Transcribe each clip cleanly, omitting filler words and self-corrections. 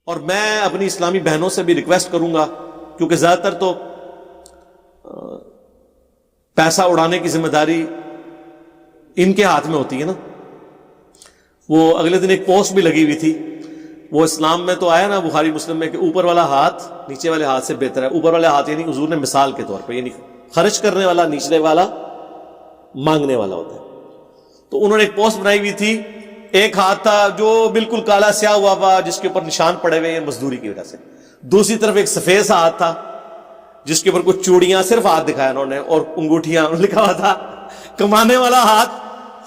اور میں اپنی اسلامی بہنوں سے بھی ریکویسٹ کروں گا، کیونکہ زیادہ تر تو پیسہ اڑانے کی ذمہ داری ان کے ہاتھ میں ہوتی ہے نا. وہ اگلے دن ایک پوسٹ بھی لگی ہوئی تھی، وہ اسلام میں تو آیا نا بخاری مسلم میں کہ اوپر والا ہاتھ نیچے والے ہاتھ سے بہتر ہے. اوپر والے ہاتھ یعنی حضور نے مثال کے طور پہ، یعنی خرچ کرنے والا نچلے والا مانگنے والا ہوتا ہے. تو انہوں نے ایک پوسٹ بنائی ہوئی تھی، ایک ہاتھ تھا جو بالکل کالا سیاہ ہوا ہوا جس کے اوپر نشان پڑے ہوئے ہیں مزدوری کی وجہ سے، دوسری طرف ایک سفید سا ہاتھ تھا جس کے اوپر کچھ چوڑیاں، صرف ہاتھ دکھایا انہوں نے، اور انگوٹھیاں، لکھا ہوا تھا کمانے والا ہاتھ،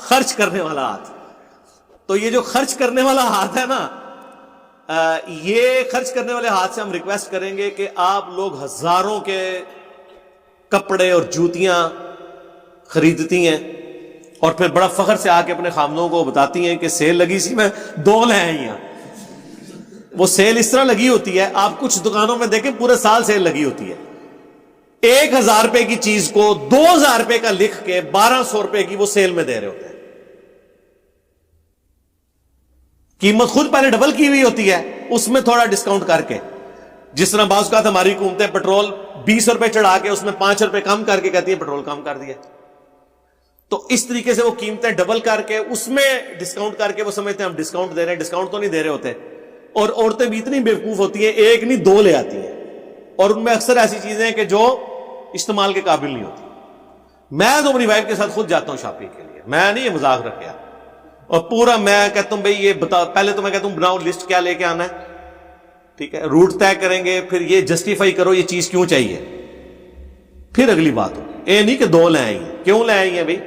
خرچ کرنے والا ہاتھ. تو یہ جو خرچ کرنے والا ہاتھ ہے نا، یہ خرچ کرنے والے ہاتھ سے ہم ریکویسٹ کریں گے کہ آپ لوگ ہزاروں کے کپڑے اور جوتیاں خریدتی ہیں اور پھر بڑا فخر سے آ کے اپنے خامدوں کو بتاتی ہیں کہ سیل لگی سی، میں 2 لے آئی ہیں. وہ سیل اس طرح لگی ہوتی ہے، آپ کچھ دکانوں میں دیکھیں پورے سال سیل لگی ہوتی ہے. 1000 روپے کی چیز کو 2000 روپے کا لکھ کے 1200 روپے کی وہ سیل میں دے رہے ہوتے ہیں. قیمت خود پہلے ڈبل کی ہوئی ہوتی ہے، اس میں تھوڑا ڈسکاؤنٹ کر کے، جس طرح بعض اوقات ہماری حکومتیں پیٹرول 20 روپے چڑھا کے اس میں 5 روپے کم کر کے کہتی ہیں پیٹرول کم کر دیا. تو اس طریقے سے وہ قیمتیں ڈبل کر کے اس میں ڈسکاؤنٹ کر کے وہ سمجھتے ہیں ہم ڈسکاؤنٹ دے رہے ہیں، ڈسکاؤنٹ تو نہیں دے رہے ہوتے. اور عورتیں بھی اتنی بیوقوف ہوتی ہیں، 1 نہیں 2 لے آتی ہیں، اور ان میں اکثر ایسی چیزیں ہیں کہ جو استعمال کے قابل نہیں ہوتی. میں تو اپنی وائف کے ساتھ خود جاتا ہوں شاپنگ کے لیے، میں نہیں یہ مذاق رکھا، اور پورا میں کہتا ہوں بھئی یہ بتا، پہلے تو میں کہتا ہوں بناؤ لسٹ کیا لے کے آنا ہے، ٹھیک ہے، روٹ طے کریں گے، پھر یہ جسٹیفائی کرو یہ چیز کیوں چاہیے، پھر اگلی بات ہو. یہ نہیں کہ 2 لے آئی ہیں، کیوں لے آئی ہیں بھائی.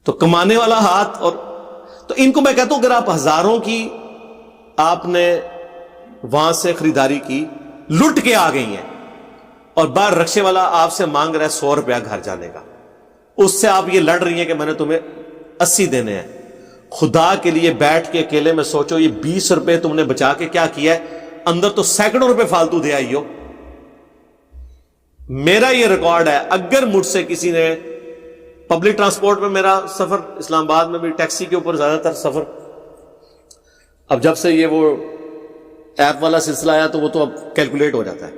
تو کمانے والا ہاتھ. اور تو ان کو میں کہتا ہوں اگر آپ ہزاروں کی آپ نے وہاں سے خریداری کی، لٹ کے آ گئی ہیں، اور باہر رکشے والا آپ سے مانگ رہا ہے 100 روپیہ گھر جانے کا، اس سے آپ یہ لڑ رہی ہیں کہ میں نے تمہیں 80 دینے ہیں. خدا کے لیے بیٹھ کے اکیلے میں سوچو، یہ 20 روپے تم نے بچا کے کیا کیا ہے، اندر تو سینکڑوں روپے فالتو دے آئی ہو. میرا یہ ریکارڈ ہے، اگر مجھ سے کسی نے پبلک ٹرانسپورٹ میں، میرا سفر اسلام آباد میں بھی ٹیکسی کے اوپر زیادہ تر سفر، اب جب سے یہ وہ ایپ والا سلسلہ آیا تو وہ تو اب کیلکولیٹ ہو جاتا ہے،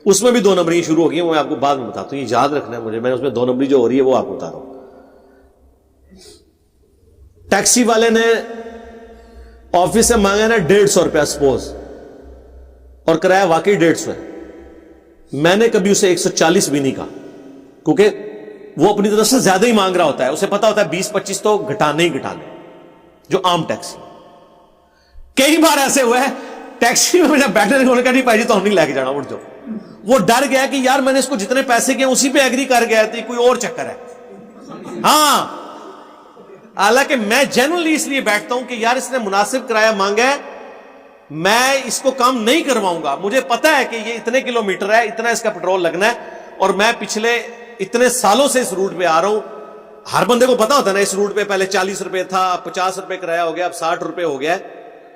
اس میں بھی 2 نمبری شروع ہو گئی ہیں. میں آپ کو بعد میں بتاتا ہوں، یہ یاد رکھنا ہے مجھے، میں اس میں 2 نمبری جو ہو رہی ہے وہ آپ کو بتا رہا ہوں. ٹیکسی والے نے آفس سے مانگا نا 150 روپیہ سپوز، اور کرایہ واقعی 150 ہے. میں نے کبھی اسے 140 بھی نہیں کہا، کیونکہ وہ اپنی طرف سے زیادہ ہی مانگ رہا ہوتا ہے، اسے پتا ہوتا ہے 20-25 تو گھٹانے ہی گھٹانے، جو عام ٹیکسی. کئی بار ایسے ہوا ہے ٹیکسی میں مجھے بیٹھنے کو نہیں پائی تو ہم نہیں لے کے جانا، اٹھ جاؤ. وہ ڈر گیا کہ یار میں نے اس کو جتنے پیسے کیے اسی پہ ایگری کر گیا تھی، کوئی اور چکر ہے. ہاں، حالانکہ میں جنرلی اس لیے بیٹھتا ہوں کہ یار اس نے مناسب کرایہ مانگا ہے، میں اس کو کم نہیں کرواؤں گا. مجھے پتا ہے کہ یہ اتنے کلومیٹر ہے، اتنا اس کا پیٹرول لگنا ہے، اور میں پچھلے اتنے سالوں سے اس روٹ پہ آ رہا ہوں. ہر بندے کو پتا ہوتا ہے نا اس روٹ پہ پہلے 40 روپے تھا، 50 روپے کرایہ ہو گیا، اب 60 روپے ہو گیا ہے.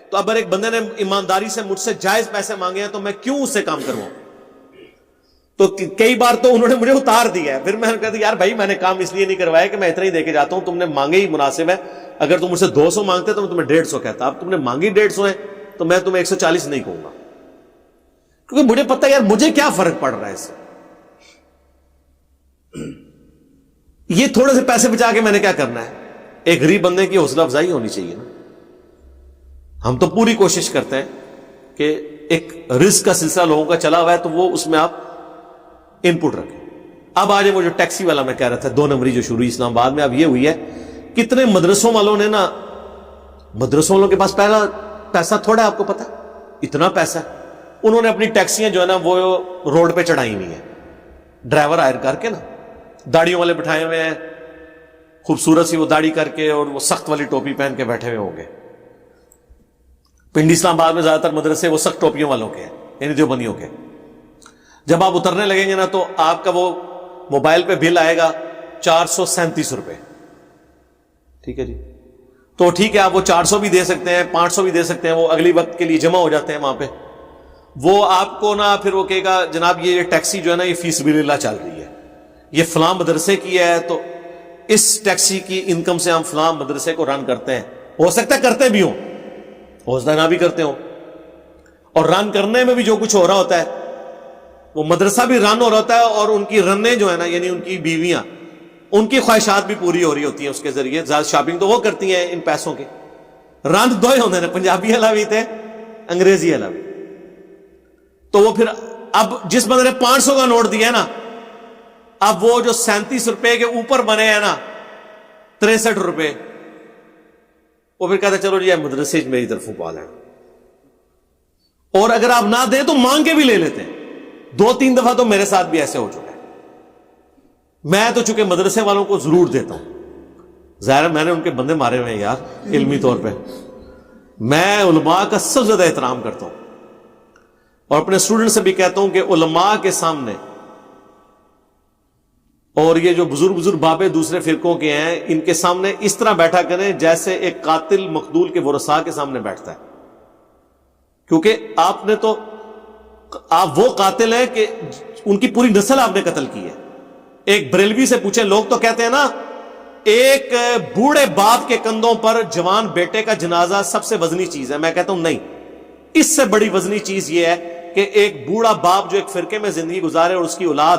تو اب ایک بندے نے ایمانداری سے مجھ سے جائز پیسے مانگے ہیں تو میں کیوں اس سے کام کرواؤں. تو کئی بار تو انہوں نے مجھے اتار دیا ہے. پھر میں نے کہا یار بھائی میں نے کام اس لیے نہیں کروایا کہ میں اتنا ہی دے کے جاتا ہوں، تم نے مانگے ہی مناسب ہے. اگر تم مجھ سے 200 مانگتے تو میں تمہیں 150 کہتا، اب تم نے مانگی 150 ہے تو میں تمہیں 140 نہیں کہوں گا، کیونکہ مجھے پتا ہے یار مجھے کیا فرق پڑ رہا ہے اس سے. یہ تھوڑے سے پیسے بچا کے میں نے کیا کرنا ہے. ایک غریب بندے کی حوصلہ افزائی ہونی چاہیے نا. ہم تو پوری کوشش کرتے ہیں کہ ایک رزق کا سلسلہ لوگوں کا چلا ہوا ہے تو وہ اس میں آپ ان پٹ رکھیں. اب آج وہ جو ٹیکسی والا میں کہہ رہا تھا 2 نمبری جو شروع اسلام آباد میں اب یہ ہوئی ہے، کتنے مدرسوں والوں نے نا، مدرسوں والوں کے پاس پہلا پیسہ تھوڑا ہے، آپ کو پتا اتنا پیسہ، انہوں نے اپنی ٹیکسیاں جو ہے نا وہ روڈ پہ چڑھائی ہوئی ہیں، ڈرائیور ہائر کر کے نا، داڑیوں والے بٹھائے ہوئے ہیں، خوبصورت سی وہ داڑھی کر کے اور وہ سخت والی ٹوپی پہن کے بیٹھے ہوئے ہوں گے. پنڈی اسلام آباد میں زیادہ تر مدرسے وہ سخت ٹوپیوں والوں کے ہیں، یعنی دیوبندیوں کے. جب آپ اترنے لگیں گے نا تو آپ کا وہ موبائل پہ بل آئے گا 437 روپے، ٹھیک ہے جی. تو ٹھیک ہے آپ وہ 400 بھی دے سکتے ہیں، 500 بھی دے سکتے ہیں، وہ اگلی وقت کے لیے جمع ہو جاتے ہیں وہاں پہ. وہ آپ کو نا پھر وہ کہے گا جناب یہ ٹیکسی جو ہے نا یہ فی سبیل اللہ چل رہی ہے، یہ فلاں مدرسے کی ہے، تو اس ٹیکسی کی انکم سے ہم فلاں مدرسے کو رن کرتے ہیں. ہو سکتا ہے کرتے بھی ہوں، حوصلہ نہ بھی کرتے ہوں. اور رن کرنے میں بھی جو کچھ ہو رہا ہوتا ہے وہ مدرسہ بھی رن ہو رہا ہوتا ہے, اور ان کی رنیں جو ہے نا یعنی ان کی بیویاں, ان کی خواہشات بھی پوری ہو رہی ہوتی ہیں اس کے ذریعے. زیادہ شاپنگ تو وہ کرتی ہیں ان پیسوں کے. رن دو ہی ہوتے ہیں, پنجابی والا بھی تھے انگریزی والا بھی. تو وہ پھر اب جس بندے نے 500 کا نوٹ دیا ہے نا, اب وہ جو 37 روپے کے اوپر بنے ہیں نا 63 روپے, وہ پھر کہتا ہے چلو جی مدرسے میری طرف پا لیں. اور اگر آپ نہ دیں تو مانگ کے بھی لے لیتے ہیں. 2-3 دفعہ تو میرے ساتھ بھی ایسے ہو چکا ہے. میں تو چونکہ مدرسے والوں کو ضرور دیتا ہوں, ظاہر ہے میں نے ان کے بندے مارے ہوئے ہیں یار علمی طور پہ. میں علماء کا سب سے زیادہ احترام کرتا ہوں, اور اپنے اسٹوڈنٹ سے بھی کہتا ہوں کہ علماء کے سامنے, اور یہ جو بزرگ بابے دوسرے فرقوں کے ہیں, ان کے سامنے اس طرح بیٹھا کریں جیسے ایک قاتل مقتول کے ورثاء کے سامنے بیٹھتا ہے. کیونکہ آپ وہ قاتل ہیں کہ ان کی پوری نسل آپ نے قتل کی ہے. ایک بریلوی سے پوچھیں, لوگ تو کہتے ہیں نا ایک بوڑھے باپ کے کندھوں پر جوان بیٹے کا جنازہ سب سے وزنی چیز ہے. میں کہتا ہوں نہیں, اس سے بڑی وزنی چیز یہ ہے کہ ایک بوڑھا باپ جو ایک فرقے میں زندگی گزارے اور اس کی اولاد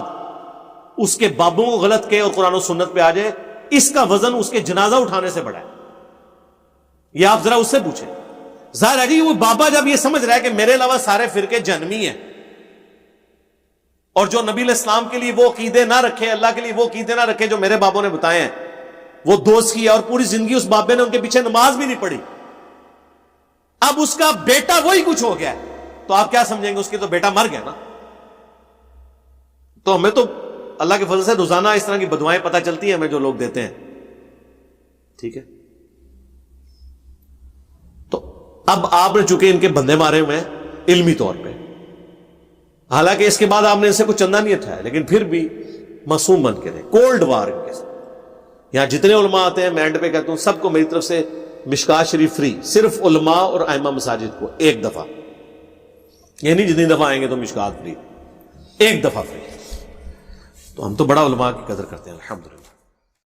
اس کے بابوں کو غلط کہے اور قرآن و سنت پہ آ جائے, اس کا وزن اس کے جنازہ اٹھانے سے بڑا ہے. یہ آپ ذرا اس سے پوچھیں. ظاہر ہے جی وہ بابا جب یہ سمجھ رہا ہے کہ میرے علاوہ سارے فرقے جہنمی ہیں, اور جو نبی علیہ السلام کے لیے وہ عقیدے نہ رکھے, اللہ کے لیے وہ عقیدے نہ رکھے جو میرے بابوں نے بتائے ہیں, وہ دوست کیا اور پوری زندگی اس بابے نے ان کے پیچھے نماز بھی نہیں پڑھی, اب اس کا بیٹا وہی کچھ ہو گیا ہے, تو آپ کیا سمجھیں گے, اس کی تو بیٹا مر گیا نا. تو ہمیں تو اللہ کے فضل سے روزانہ اس طرح کی بدوائیں پتہ چلتی ہیں ہمیں جو لوگ دیتے ہیں. ٹھیک ہے, تو اب آپ نے چونکہ ان کے بندے مارے ہوئے ہیں علمی طور پہ, حالانکہ اس کے بعد آپ نے ان سے کوئی چندہ نہیں اٹھایا, لیکن پھر بھی معصوم بن کے رہے. کولڈ وار ان کے ساتھ. یہاں جتنے علماء آتے ہیں میں اینڈ پہ کہتا ہوں سب کو میری طرف سے مشکات شریف فری, صرف علماء اور ائمہ مساجد کو ایک دفعہ, یہ نہیں جتنی دفعہ آئیں گے تو مشکات فری, ایک دفعہ فری. تو ہم تو بڑا علماء کی قدر کرتے ہیں الحمدللہ.